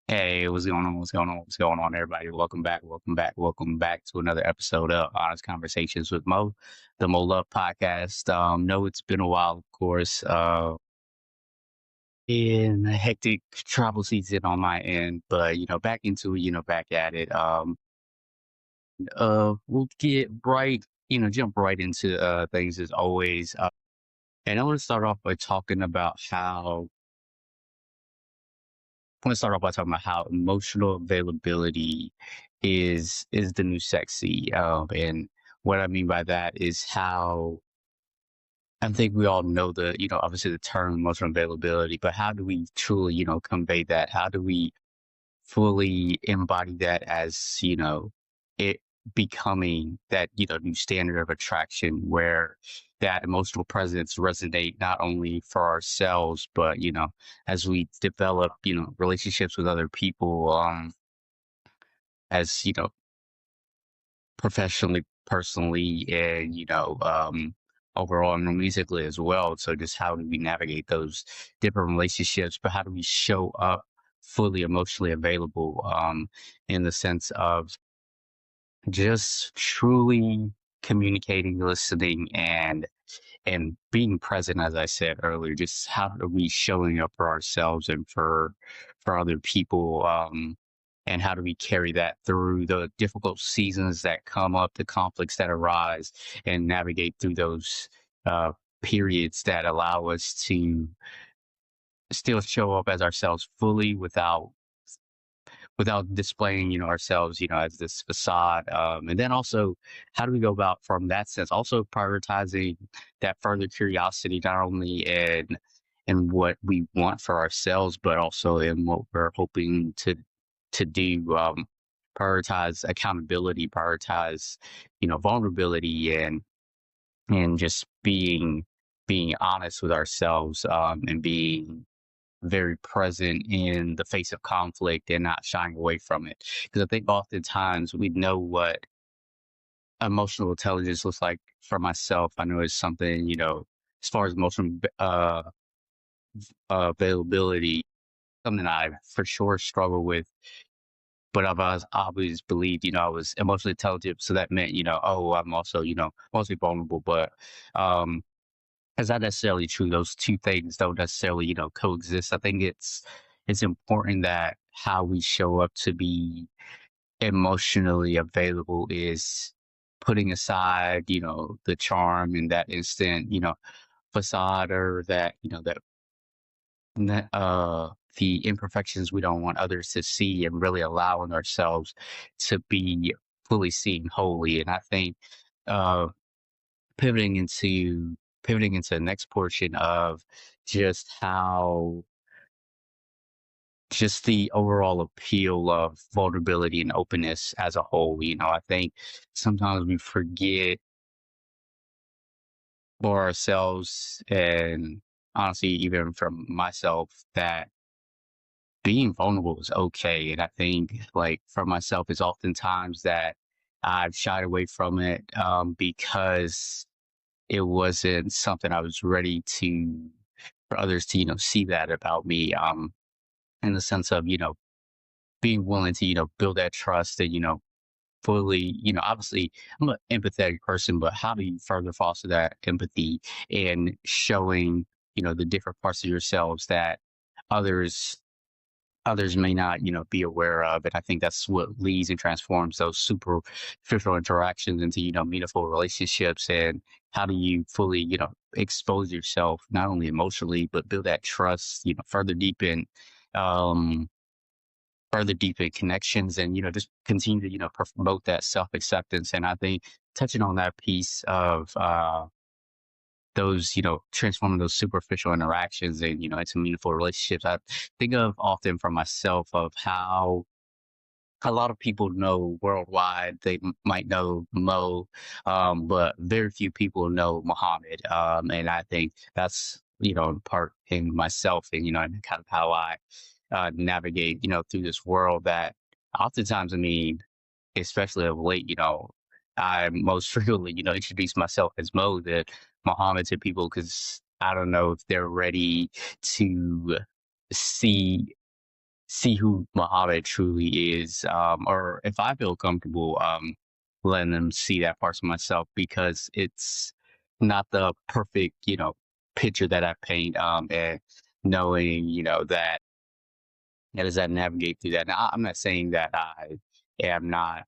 Hey, what's going on? What's going on? What's going on, everybody? Welcome back. Welcome back. Welcome back to another episode of Honest Conversations with Mo, the Mo Love podcast. No, it's been a while, of course. In a hectic travel season on my end, but back into it, back at it. We'll get right, jump right into things as always. And I want to start off by talking about how I want to start off by talking about how emotional availability is the new sexy. And what I mean by that is how I think we all know obviously the term emotional availability, but how do we truly, convey that? How do we fully embody that as, it becoming that, new standard of attraction where that emotional presence resonate not only for ourselves, but, as we develop, relationships with other people, as, professionally, personally, and, overall and musically as well. So just how do we navigate those different relationships, but how do we show up fully emotionally available, in the sense of just truly communicating, listening, and being present, as I said earlier. Just how are we showing up for ourselves and for other people, and how do we carry that through the difficult seasons that come up, the conflicts that arise, and navigate through those uh, periods that allow us to still show up as ourselves fully without displaying, ourselves, as this facade. And then also, how do we go about from that sense, also prioritizing that further curiosity, not only in what we want for ourselves, but also in what we're hoping to do. Prioritize accountability, prioritize, vulnerability, and just being honest with ourselves, and being very present in the face of conflict and not shying away from it. Because I think oftentimes we know what emotional intelligence looks like for myself. I know it's something, as far as emotional availability, something I for sure struggle with. But always believed, I was emotionally intelligent. So that meant, oh, I'm also, mostly vulnerable. But um, it's not necessarily true. Those two things don't necessarily, coexist. I think it's important that how we show up to be emotionally available is putting aside, the charm in that instant, facade, or that, the imperfections we don't want others to see, and really allowing ourselves to be fully seen wholly. And I think uh pivoting into pivoting into the next portion of just how just the overall appeal of vulnerability and openness as a whole. I think sometimes we forget for ourselves, and honestly even from myself, that being vulnerable is okay. And I think, like, for myself, it's oftentimes that I've shied away from it, because it wasn't something I was ready to for others to, see that about me, in the sense of, being willing to, build that trust and, fully, obviously I'm an empathetic person, but how do you further foster that empathy and showing, the different parts of yourselves that others others may not, be aware of. And I think that's what leads and transforms those superficial interactions into, meaningful relationships. And how do you fully, expose yourself, not only emotionally, but build that trust, um, further deepen connections, and, just continue to, promote that self-acceptance. And I think touching on that piece of, those, transforming those superficial interactions and, into meaningful relationships. I think of often for myself of how a lot of people know worldwide. They might know Mo, but very few people know Muhammad. And I think that's, in part in myself, and, and kind of how I navigate, through this world that oftentimes, I mean, especially of late, I most frequently, introduce myself as Mo, that Muhammad, to people, because I don't know if they're ready to see. see who Muhammad truly is, or if I feel comfortable letting them see that parts of myself, because it's not the perfect, picture that I paint, and knowing, that as I navigate through that. Now, I'm not saying that I am not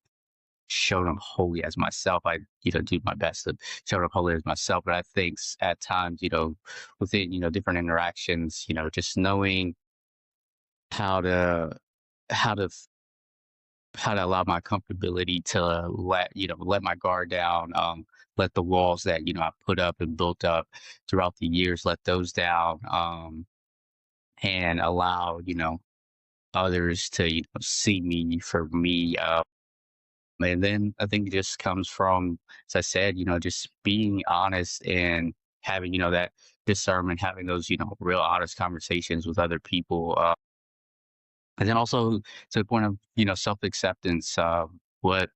showing up wholly as myself. I, do my best to show up wholly as myself, but I think at times, within, different interactions, just knowing how to how to how to allow my comfortability to let my guard down, let the walls that I put up and built up throughout the years, let those down, and allow others to see me for me. And then I think it just comes from, as I said, just being honest and having that discernment, having those real honest conversations with other people. And then also to the point of, self acceptance. What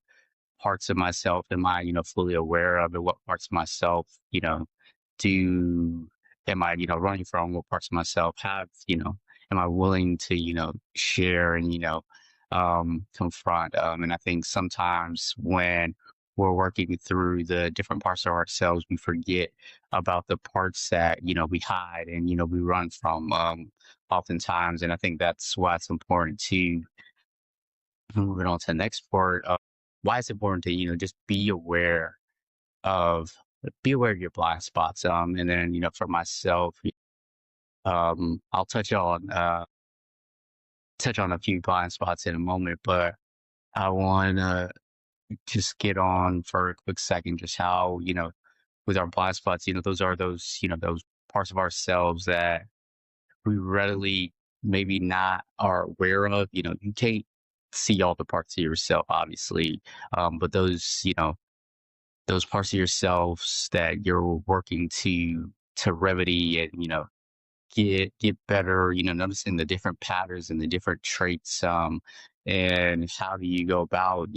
parts of myself am I, fully aware of, and what parts of myself, do am I, running from? What parts of myself am I willing to, share and, confront? And I think sometimes when we're working through the different parts of ourselves, we forget about the parts that, we hide and, we run from, oftentimes. And I think that's why it's important to, moving on to the next part, why it's important to, just of be aware of your blind spots. And then, for myself, I'll touch on a few blind spots in a moment, but I want to just get on for a quick second, just how, with our blind spots, those are those parts of ourselves that we readily maybe not are aware of. You can't see all the parts of yourself, obviously. But those parts of yourselves that you're working to remedy and, get better, noticing the different patterns and the different traits, and how do you go about,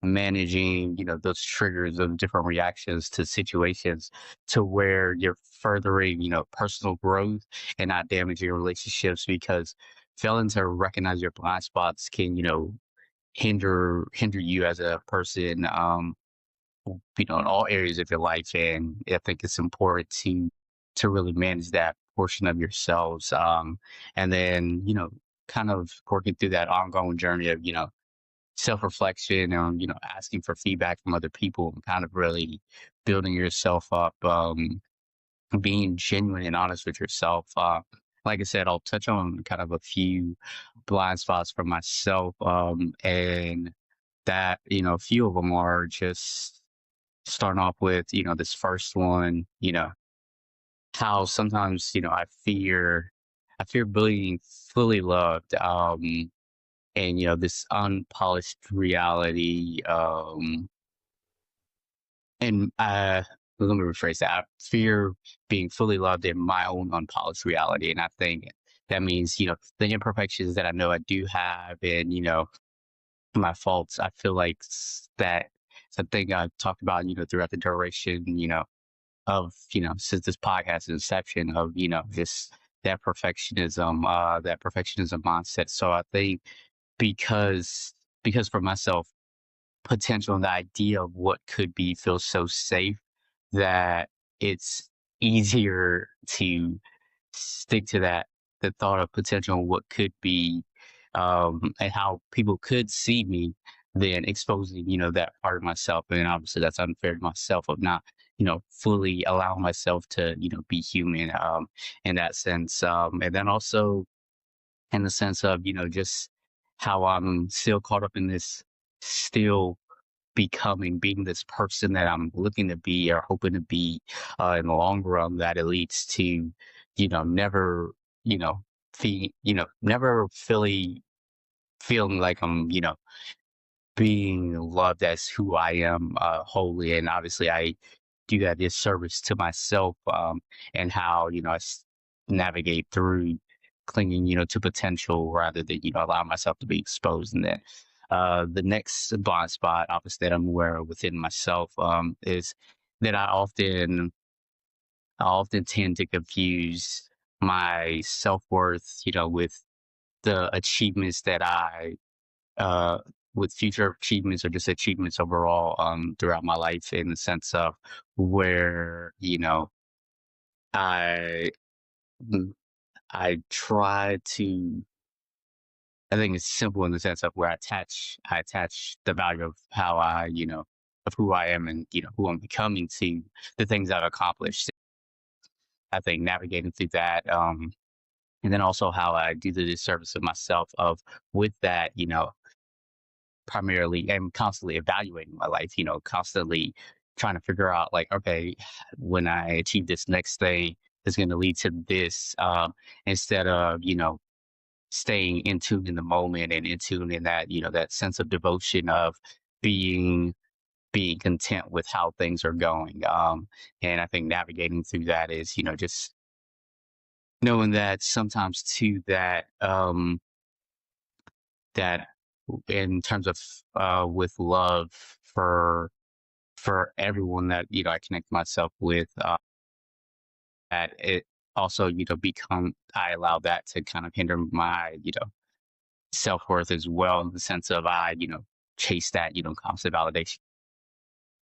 managing, those triggers of different reactions to situations to where you're furthering, personal growth and not damaging relationships, because failing to recognize your blind spots can, hinder you as a person, in all areas of your life. And I think it's important to really manage that portion of yourselves. And then, kind of working through that ongoing journey of, self-reflection and, asking for feedback from other people and kind of really building yourself up, being genuine and honest with yourself. Like I said, I'll touch on kind of a few blind spots for myself. And that, a few of them are just starting off with, this first one, how sometimes, I fear being fully loved. And, this unpolished reality. And let me rephrase that. I fear being fully loved in my own unpolished reality. And I think that means, the imperfections that I know I do have, and, my faults. I feel like that something I've talked about, throughout the duration, of, since this podcast inception, of, just that perfectionism mindset. So I think because for myself, potential and the idea of what could be feels so safe that it's easier to stick to that, the thought of potential and what could be, and how people could see me, than exposing, that part of myself. And obviously that's unfair to myself of not, fully allowing myself to, be human, in that sense. And then also in the sense of, just how I'm still caught up in this, still being this person that I'm looking to be or hoping to be, in the long run, that it leads to, never, you know, never feeling like I'm, being loved as who I am, wholly. And obviously I do that disservice to myself, and how, navigate through clinging, to potential rather than, allow myself to be exposed. And then, the next blind spot, obviously, that I'm aware of within myself, is that I often tend to confuse my self-worth, with the achievements that uh, with future achievements or just achievements overall, throughout my life in the sense of where, I, mm, I try to, I think it's simple in the sense of where I attach the value of how of who I am and, who I'm becoming to the things I've accomplished. I think navigating through that, and then also how I do the disservice of myself of with that, primarily and constantly evaluating my life, constantly trying to figure out like, okay, when I achieve this next thing is going to lead to this, instead of, staying in tune in the moment and in tune in that, that sense of devotion of being, being content with how things are going. And I think navigating through that is, just knowing that sometimes too that, that in terms of with love for for everyone that I connect myself with, that it also become I allow that to kind of hinder my self worth as well in the sense of I chase that constant validation,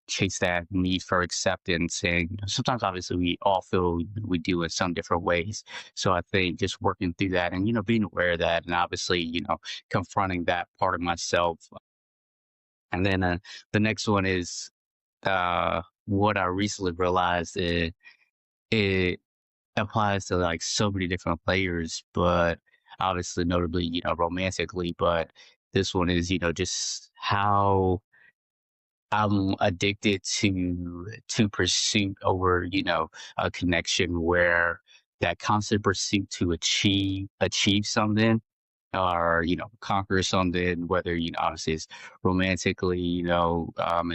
chase that need for acceptance, and sometimes obviously we all feel we do in some different ways. So I think just working through that and being aware of that, and obviously confronting that part of myself. And then the next one is what I recently realized it applies to like so many different players, but obviously notably, romantically. But this one is, just how I'm addicted to pursuit over, a connection where that constant pursuit to achieve something or, conquer something, whether, obviously it's romantically, in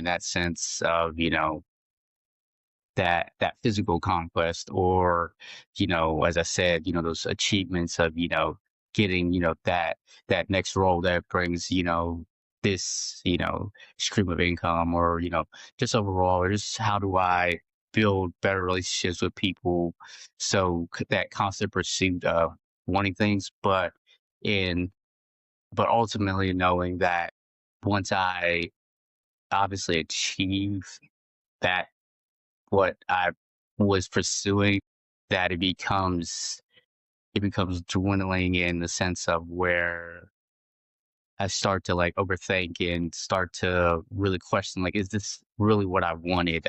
that sense of, that physical conquest or as I said those achievements of getting that next role that brings this stream of income or just overall or just how do I build better relationships with people, so that constant pursuit of wanting things in but ultimately knowing that once I obviously achieve that what I was pursuing, that it becomes dwindling in the sense of where I start to like overthink and start to really question like, is this really what I wanted?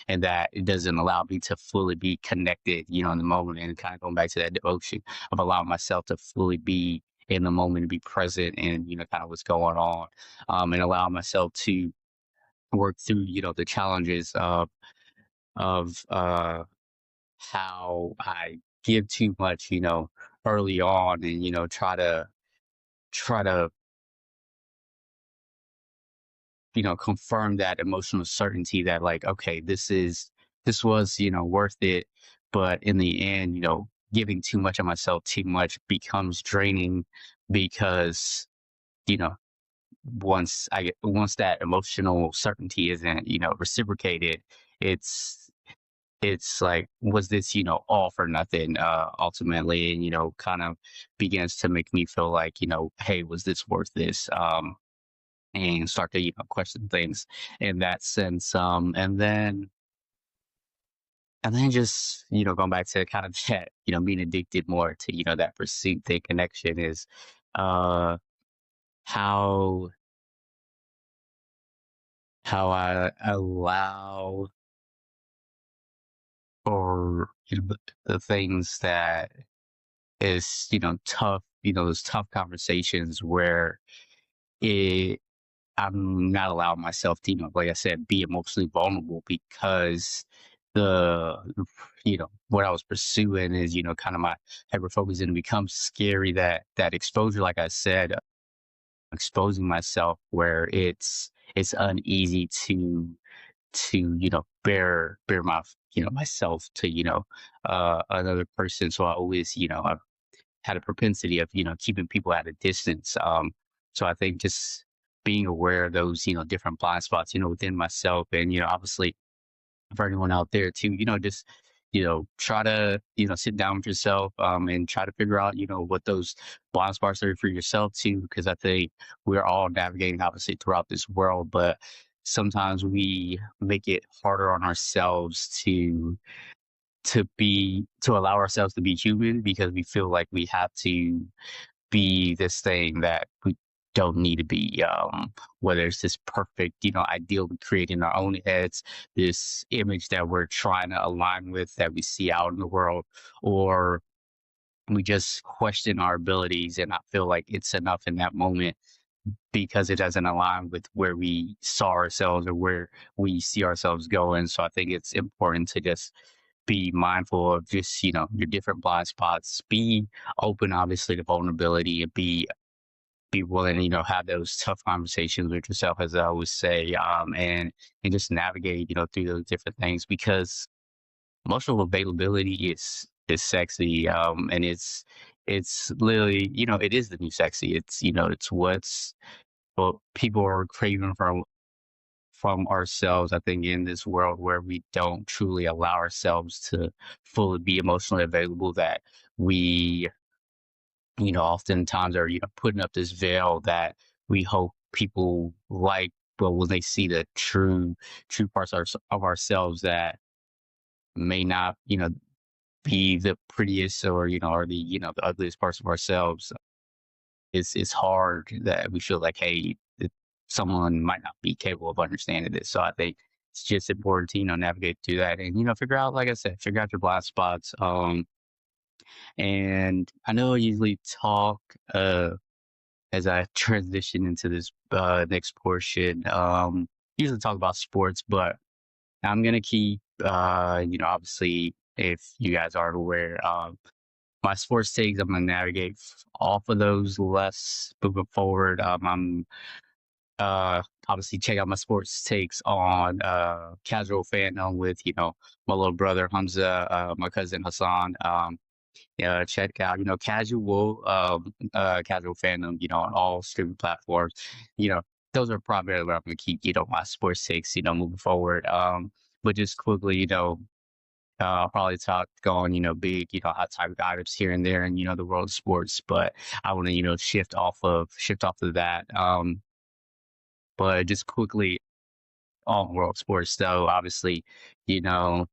And that it doesn't allow me to fully be connected, in the moment and kind of going back to that devotion of allowing myself to fully be in the moment and be present and, kind of what's going on. And allow myself to work through, the challenges of how I give too much, early on and, try to, confirm that emotional certainty that like, okay, this was, worth it. But in the end, giving too much of myself too much becomes draining because, you know, once that emotional certainty isn't, reciprocated, it's it's like, was this, all for nothing, ultimately, and, kind of begins to make me feel like, hey, was this worth this? And start to, question things in that sense. And then just, going back to kind of that, being addicted more to, that pursuit, the connection is, uh, how, how I allow or, the things that is, tough, those tough conversations where it I'm not allowing myself to, like I said, be emotionally vulnerable because the what I was pursuing is, kind of my hyper focus and it becomes scary that exposure, like I said, exposing myself where it's uneasy to, bear my myself to, another person. So I always, I've had a propensity of, keeping people at a distance. So I think just being aware of those, different blind spots, within myself and, obviously for anyone out there too, just try to, sit down with yourself, and try to figure out, what those blind spots are for yourself too. Because I think we're all navigating obviously throughout this world, but sometimes we make it harder on ourselves to allow ourselves to be human because we feel like we have to be this thing that we don't need to be. Whether it's this perfect, ideal we create in our own heads, this image that we're trying to align with that we see out in the world, or we just question our abilities and not feel like it's enough in that moment because it doesn't align with where we saw ourselves or where we see ourselves going. So I think it's important to just be mindful of just, your different blind spots, be open, obviously, to vulnerability, and be willing to, have those tough conversations with yourself, as I always say, and just navigate, through those different things because emotional availability is sexy, and it's literally, it is the new sexy. It's it's what people are craving from ourselves. I think in this world where we don't truly allow ourselves to fully be emotionally available, that we oftentimes are, putting up this veil that we hope people like, but when they see the true parts of ourselves that may not, be the prettiest or, or the, the ugliest parts of ourselves, it's hard that we feel like, hey, someone might not be capable of understanding this. So I think it's just important to, navigate through that and, figure out, like I said, figure out your blind spots. And I know I usually talk, as I transition into this next portion, usually talk about sports, but I'm gonna keep, obviously, if you guys aren't aware, my sports takes, I'm gonna navigate off of those less moving forward. I'm obviously check out my sports takes on Casual Fandom with my little brother Hamza, my cousin Hassan. Yeah, check out, casual fandom, on all streaming platforms. You know, those are probably where I'm gonna keep, my sports takes, moving forward. But just quickly, I'll probably talk going, big, hot topic items here and there and, the world of sports, but I want to, shift off of that. But just quickly on world sports though, obviously, you know,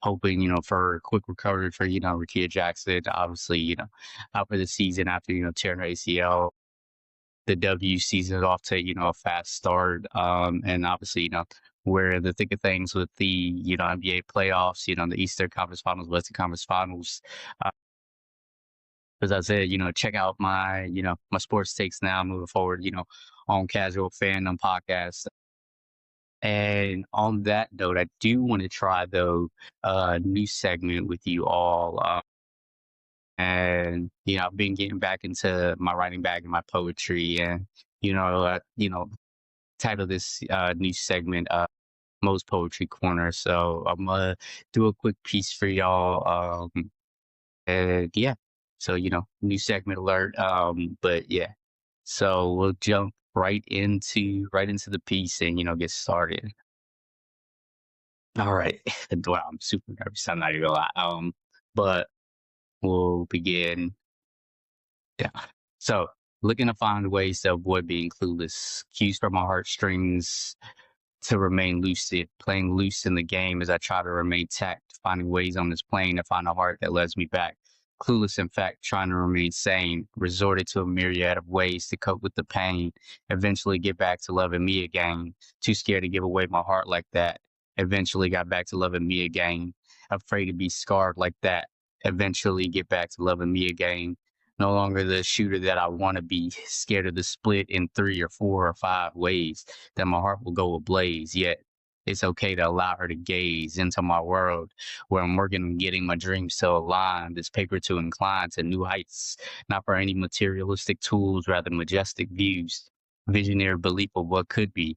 hoping, for a quick recovery for, Rakia Jackson, obviously, out for the season after, tearing her ACL. The W season is off to, a fast start. And obviously, we're in the thick of things with the, NBA playoffs, the Eastern Conference Finals, Western Conference Finals. Uh, as I said, check out my sports takes now moving forward, on Casual Fandom podcast. And on that note, I do want to try though a new segment with you all. And I've been getting back into my writing bag and my poetry, and title this new segment "Most Poetry Corner." So I'm gonna do a quick piece for y'all. And yeah, so new segment alert. But yeah, so we'll jump right into the piece and get started. All right. Wow, I'm super nervous. I'm not even gonna lie. But we'll begin. Yeah. So, looking to find ways to avoid being clueless, cues from my heartstrings to remain lucid, playing loose in the game as I try to remain tact, finding ways on this plane to find a heart that lets me back. Clueless, in fact, trying to remain sane, resorted to a myriad of ways to cope with the pain, eventually get back to loving me again. Too scared to give away my heart like that. Eventually got back to loving me again. Afraid to be scarred like that. Eventually get back to loving me again. No longer the shooter that I want to be, scared of the split in 3 or 4 or 5 ways that my heart will go ablaze. Yet it's okay to allow her to gaze into my world where I'm working on getting my dreams to align, this paper to incline to new heights, not for any materialistic tools, rather majestic views, visionary belief of what could be.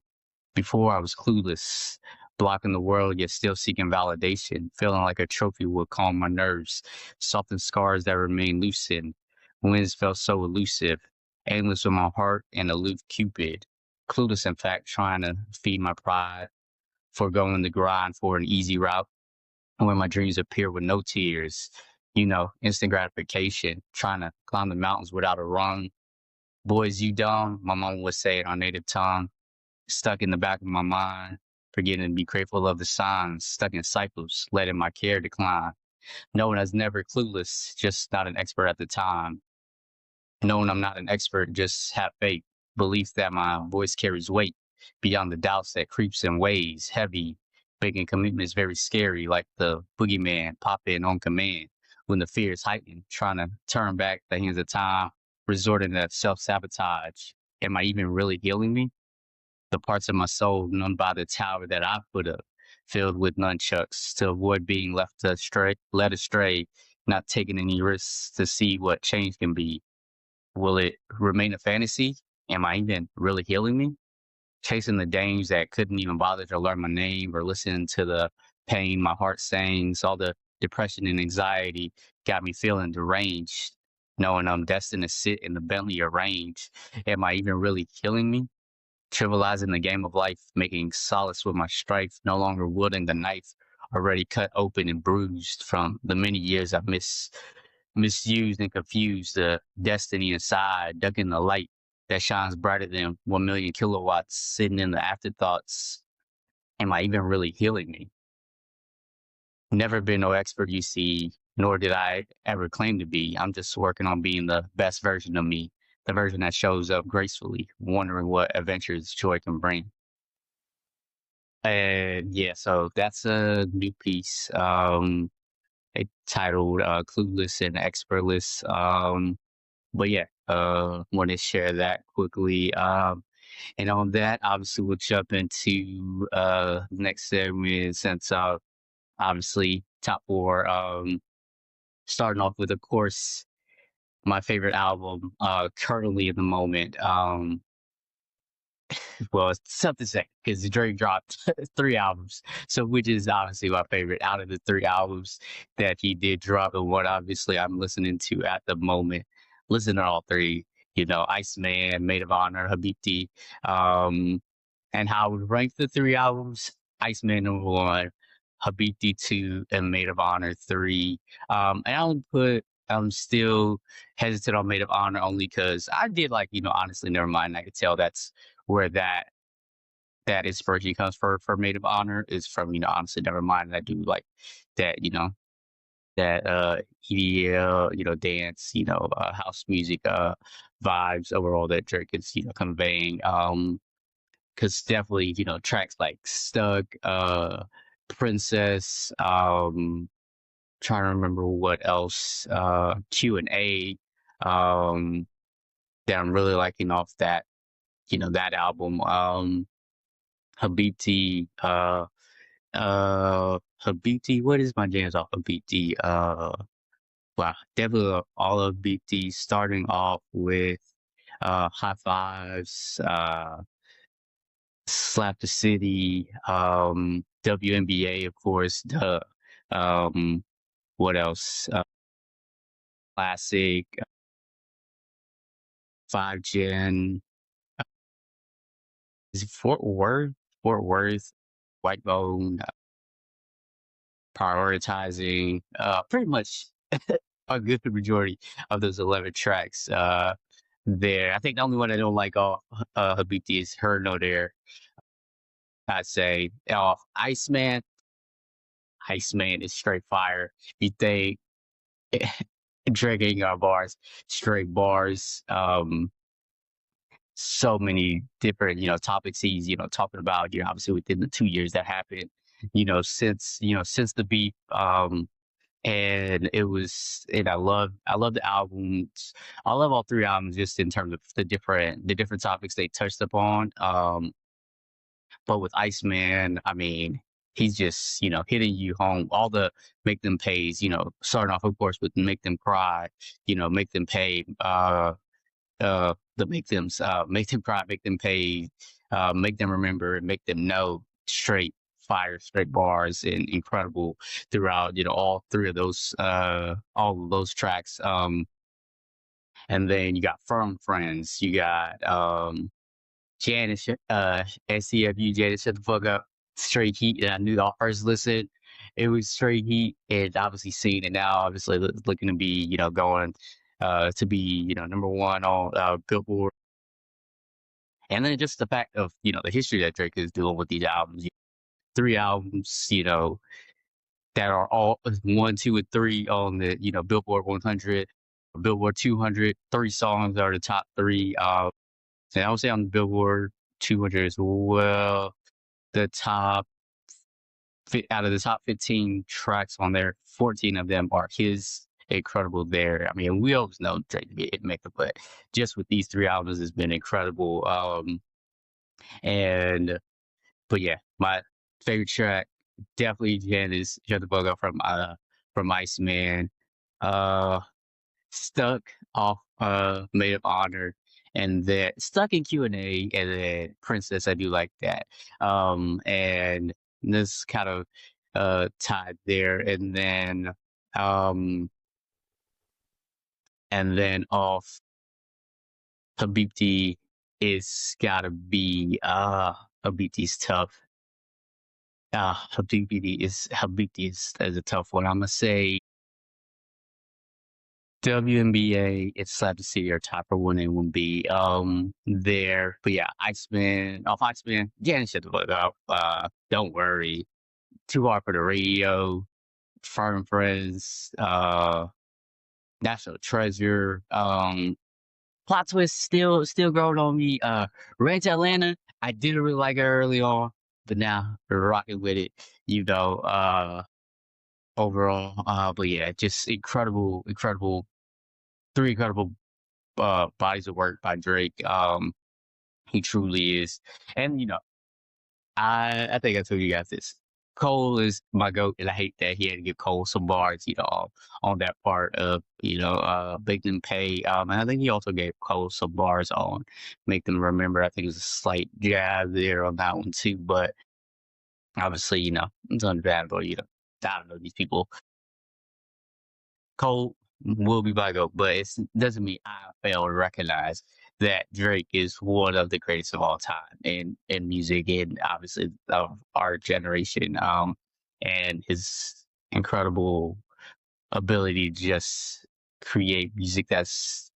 Before I was clueless, blocking the world yet still seeking validation, feeling like a trophy would calm my nerves, soften scars that remain loosened. Winds felt so elusive, aimless with my heart and aloof Cupid. Clueless, in fact, trying to feed my pride, foregoing the grind for an easy route. when my dreams appear with no tears, instant gratification, trying to climb the mountains without a rung. Boys, you dumb, my mom would say it on native tongue, stuck in the back of my mind, forgetting to be grateful of the signs, stuck in cycles, letting my care decline. No one has never clueless, just not an expert at the time. Knowing I'm not an expert, just have faith, belief that my voice carries weight beyond the doubts that creeps and weighs heavy. Making commitment is very scary, like the boogeyman pop in on command when the fear is heightened, trying to turn back the hands of time, resorting to self sabotage. Am I even really healing me? The parts of my soul numbed by the tower that I put up, filled with nunchucks to avoid being led astray, not taking any risks to see what change can be. Will it remain a fantasy? Am I even really healing me? Chasing the dames that couldn't even bother to learn my name or listen to the pain my heart sings, all the depression and anxiety got me feeling deranged, knowing I'm destined to sit in the Bentley arranged. Am I even really healing me? Trivializing the game of life, making solace with my strife, no longer wielding the knife, already cut open and bruised from the many years I've misused and confused the destiny inside, ducking the light that shines brighter than 1 million kilowatts, sitting in the afterthoughts. Am I even really healing me? Never been no expert, you see, nor did I ever claim to be. I'm just working on being the best version of me, the version that shows up gracefully, wondering what adventures joy can bring. And yeah, so that's a new piece. It titled Clueless and Expertless. But yeah, want to share that quickly. And on that, obviously, we'll jump into next segment since obviously top four. Starting off with, of course, my favorite album currently in the moment. Well, it's tough to say because Drake dropped 3 albums, so which is honestly my favorite out of the 3 albums that he did drop. The one obviously I'm listening to at the moment. Listen to all three. Iceman, Maid of Honor, Habibti, um, and how I would rank the 3 albums: Iceman #1, Habibti 2, and Maid of Honor 3. And I would put. I'm still hesitant on Maid of Honor only because I did like, honestly, never mind. I could tell that's where that inspiration comes for Maid of Honor is from, honestly, never mind. I do like that, that EDL, dance, house music vibes overall that Drake is, conveying. Cause definitely, tracks like Stuck, Princess, trying to remember what else, Q&A, um, that I'm really liking off that album. Habibti, Habibti, what is my jams off Habibti? Wow, definitely all of Habibti, starting off with High Fives, Slap the City, WNBA, of course, um, what else? Classic, 5 Gen, is it Fort Worth? Fort Worth, White Bone, prioritizing, pretty much a good majority of those 11 tracks there. I think the only one I don't like off Habibti is Her No There. I'd say off Iceman. Iceman is straight fire. You think drinking our bars, straight bars. So many different, topics he's, talking about, obviously within the 2 years that happened, since the beef. And I love the albums. I love all 3 albums just in terms of the different topics they touched upon. But with Iceman, I mean, he's just, hitting you home. All the make them pays, starting off, of course, with make them cry, make them pay, make them cry, make them pay, make them remember, make them know. Straight fire, straight bars, and incredible throughout. All three of those, all of those tracks. And then you got Firm Friends, you got Janice, SCFU, Janice, shut the fuck up. Straight heat. And I knew our first listen. it was straight heat, and obviously seeing it now, obviously looking to be, going to be, number one on Billboard. And then just the fact of, the history that Drake is doing with these albums, three albums, that are all one, two, and three on the, Billboard 100, Billboard 200. Three songs are the top three. And I would say on the Billboard 200 as well, the top out of the top 15 tracks on there, 14 of them are his. Incredible there. I mean, we always know Drake to be a hit maker, but just with these three albums, it's been incredible. And but yeah, my favorite track definitely Jen is Shut the Bug Up from Iceman. Uh Stuck off Maid of Honor, and then Stuck in Q&A, and then Princess, I do like that. And this kind of tied there, um and then off Habibti is gotta be Habibti's tough. Habibti is a tough one. I'm gonna say WNBA. It's sad to see your top for one A one B there. But yeah, Iceman, Janet shut the fuck up. Don't worry. Too hard for the radio, Firm Friends, National Treasure, Plot Twist still growing on me. Red to Atlanta, I didn't really like it early on, but now we're rocking with it, you know, overall. But yeah, just three incredible bodies of work by Drake. He truly is. And I think I told you guys this. Cole is my goat, and I hate that he had to give Cole some bars, on that part of, Big Them Pay. And I think he also gave Cole some bars on Make Them Remember. I think it was a slight jab there on that one too, but obviously, it's undebatable, I don't know these people. Cole will be my goat, but it doesn't mean I fail to recognize that Drake is one of the greatest of all time in music, and obviously of our generation. And his incredible ability to just create music that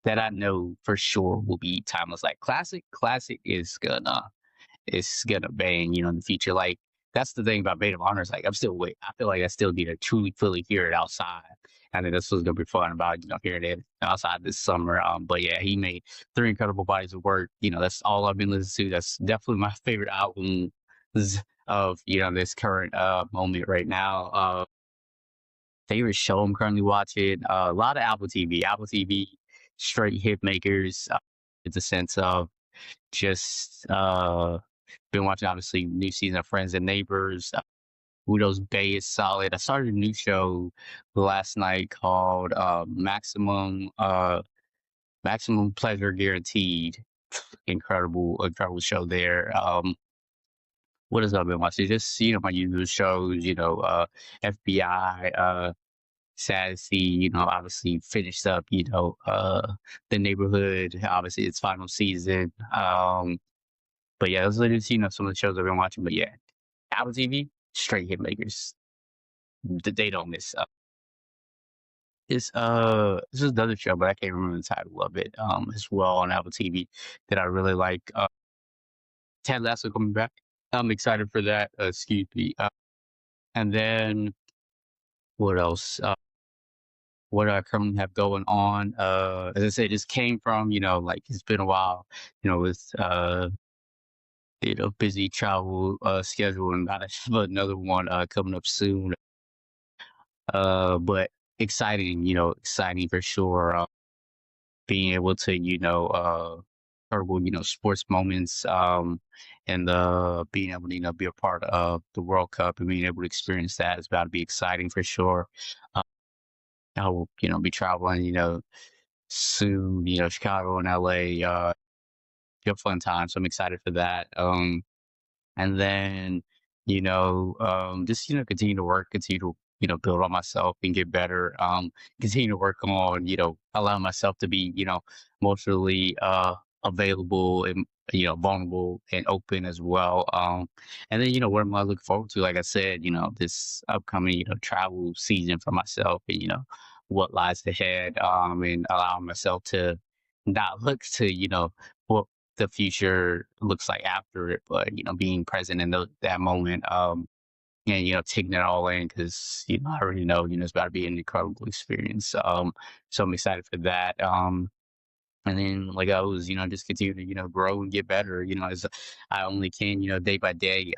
I know for sure will be timeless. Like classic is gonna bang, in the future. Like that's the thing about Maid of Honor is like I feel like I still need to truly fully hear it outside. I think this was gonna be fun about hearing it outside this summer. But yeah, he made three incredible bodies of work. That's all I've been listening to. That's definitely my favorite album of this current moment right now. Favorite show I'm currently watching, a lot of Apple TV, straight hit makers. It's a sense of just been watching obviously new season of Friends and Neighbors. Udo's Bay is solid. I started a new show last night called Maximum Pleasure Guaranteed. Incredible show there. What else I've been watching? Just my usual shows, FBI, sad to see, obviously finished up, The Neighborhood, obviously its final season. But yeah, those are just, some of the shows I've been watching. But yeah, Apple TV, straight hit makers. They don't miss. This is another show, but I can't remember the title of it. As well on Apple TV that I really like. Ted Lasso coming back. I'm excited for that. Excuse me. And then what else? What do I currently have going on? As I said, this came from, like it's been a while, with busy travel schedule, and about to have another one coming up soon. But exciting for sure. Being able to, incredible, sports moments, and being able to, be a part of the World Cup and being able to experience that is about to be exciting for sure. I will, be traveling, soon, Chicago and LA, have fun time. So I'm excited for that. And then, just, continue to work, continue to, build on myself and get better. Continue to work on, allowing myself to be, emotionally, available and vulnerable and open as well. And then what am I looking forward to? Like I said, this upcoming travel season for myself, and what lies ahead. And allowing myself to not look to what the future looks like after it, but being present in that moment. And taking it all in, because I already know it's about to be an incredible experience. So I'm excited for that. And then, like I was, just continue to, grow and get better, as I only can, day by day.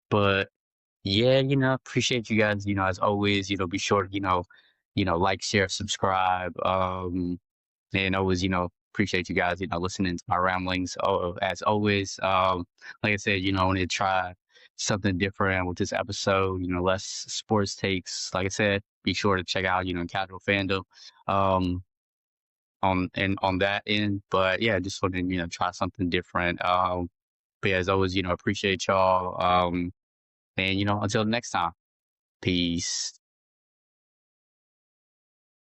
But yeah, appreciate you guys, as always, be sure to, like, share, subscribe. And always, appreciate you guys, listening to my ramblings. Oh, as always, like I said, I want to try something different with this episode, less sports takes. Like I said, be sure to check out, Casual Fandom. Um, on that end. But yeah, just wanted to, try something different. But yeah, as always, appreciate y'all. And until next time. Peace.